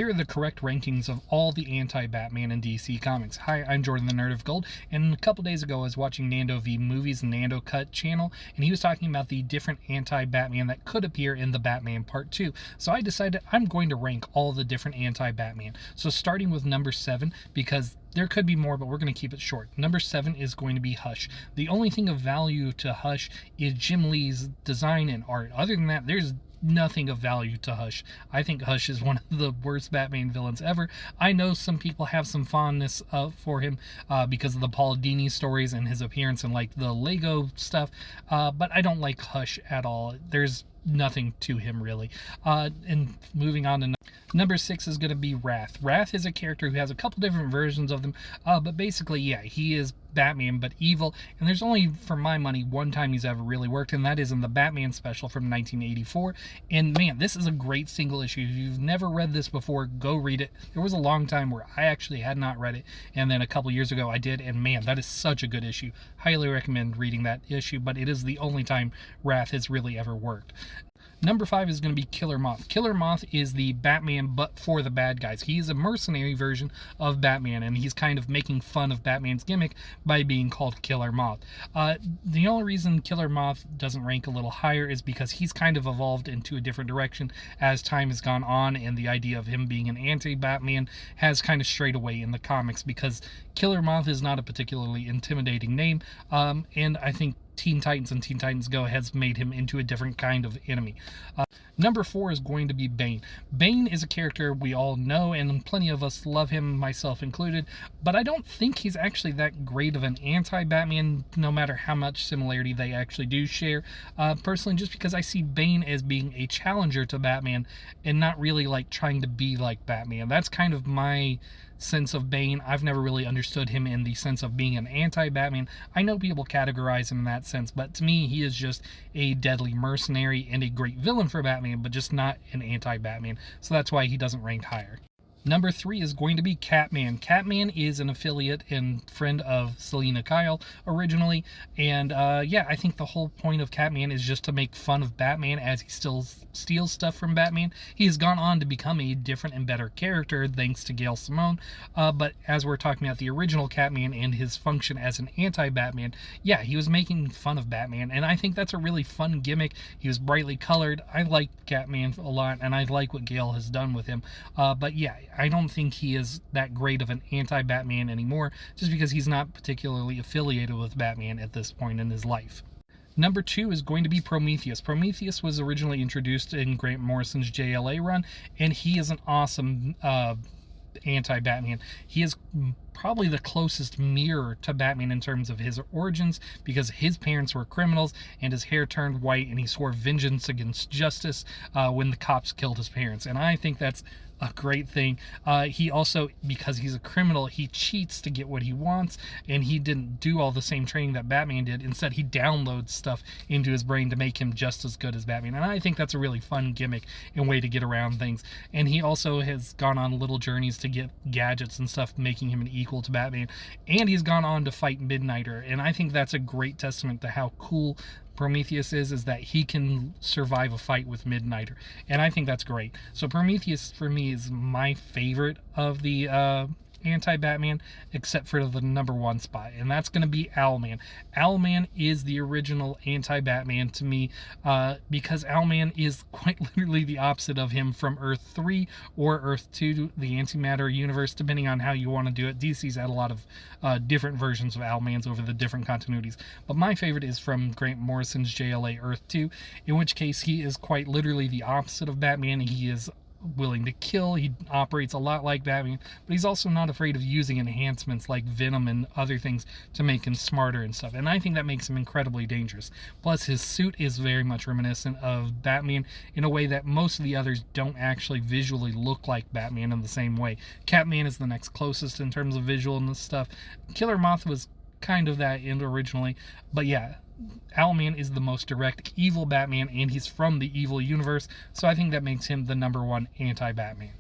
Here are the correct rankings of all the anti-Batman in DC Comics. Hi, I'm Jordan the Nerd of Gold, and a couple days ago I was watching Nando V Movies, Nando Cut channel, and he was talking about the different anti-Batman that could appear in the Batman Part 2. So I decided I'm going to rank all the different anti-Batman. So starting with number 7, because there could be more, but we're going to keep it short. Number 7 is going to be Hush. The only thing of value to Hush is Jim Lee's design and art. Other than that, there's nothing of value to Hush. I think Hush is one of the worst Batman villains ever. I know some people have some fondness for him because of the Paul Dini stories and his appearance and like the Lego stuff, but I don't like Hush at all. There's nothing to him really. And moving on to number 6 is going to be Wrath. Wrath is a character who has a couple different versions of them, but basically, yeah, he is Batman but evil, and there's only, for my money, one time he's ever really worked, and that is in the Batman special from 1984. And man, this is a great single issue. If you've never read this before, go read it. There was a long time where I actually had not read it, and then a couple years ago I did, and man, that is such a good issue. Highly recommend reading that issue, but it is the only time Wrath has really ever worked. Number 5 is going to be Killer Moth. Killer Moth is the Batman but for the bad guys. He is a mercenary version of Batman, and he's kind of making fun of Batman's gimmick by being called Killer Moth. The only reason Killer Moth doesn't rank a little higher is because he's kind of evolved into a different direction as time has gone on, and the idea of him being an anti-Batman has kind of strayed away in the comics because Killer Moth is not a particularly intimidating name, and I think Teen Titans and Teen Titans Go has made him into a different kind of enemy. Number 4 is going to be Bane. Bane is a character we all know, and plenty of us love him, myself included, but I don't think he's actually that great of an anti-Batman, no matter how much similarity they actually do share. Personally, just because I see Bane as being a challenger to Batman and not really like trying to be like Batman. That's kind of my sense of Bane. I've never really understood him in the sense of being an anti-Batman. I know people categorize him in that sense, but to me, he is just a deadly mercenary and a great villain for Batman, but just not an anti-Batman. So that's why he doesn't rank higher. Number 3 is going to be Catman. Catman is an affiliate and friend of Selina Kyle originally, and yeah, I think the whole point of Catman is just to make fun of Batman as he still steals stuff from Batman. He has gone on to become a different and better character thanks to Gail Simone, but as we're talking about the original Catman and his function as an anti-Batman, yeah, he was making fun of Batman, and I think that's a really fun gimmick. He was brightly colored. I like Catman a lot, and I like what Gail has done with him, but yeah, I don't think he is that great of an anti-Batman anymore, just because he's not particularly affiliated with Batman at this point in his life. Number 2 is going to be Prometheus. Prometheus was originally introduced in Grant Morrison's JLA run, and he is an awesome anti-Batman. He is probably the closest mirror to Batman in terms of his origins, because his parents were criminals and his hair turned white and he swore vengeance against justice when the cops killed his parents, and I think that's a great thing. He also, because he's a criminal, he cheats to get what he wants, and he didn't do all the same training that Batman did. Instead, he downloads stuff into his brain to make him just as good as Batman, and I think that's a really fun gimmick and way to get around things. And he also has gone on little journeys to get gadgets and stuff, making him an equal to Batman, and he's gone on to fight Midnighter, and I think that's a great testament to how cool Prometheus is that he can survive a fight with Midnighter, and I think that's great. So Prometheus for me is my favorite of the anti-Batman, except for the number 1 spot, and that's going to be Owlman. Owlman is the original anti-Batman to me, because Owlman is quite literally the opposite of him from Earth 3 or Earth 2, the antimatter universe, depending on how you want to do it. DC's had a lot of different versions of Owlmans over the different continuities, but my favorite is from Grant Morrison's JLA Earth 2, in which case he is quite literally the opposite of Batman. He is willing to kill. He operates a lot like Batman, but he's also not afraid of using enhancements like Venom and other things to make him smarter and stuff, and I think that makes him incredibly dangerous. Plus, his suit is very much reminiscent of Batman in a way that most of the others don't actually visually look like Batman in the same way. Catman is the next closest in terms of visual and stuff. Killer Moth was kind of that end originally, but yeah, Owlman is the most direct evil Batman, and he's from the evil universe, so I think that makes him the number 1 anti-Batman.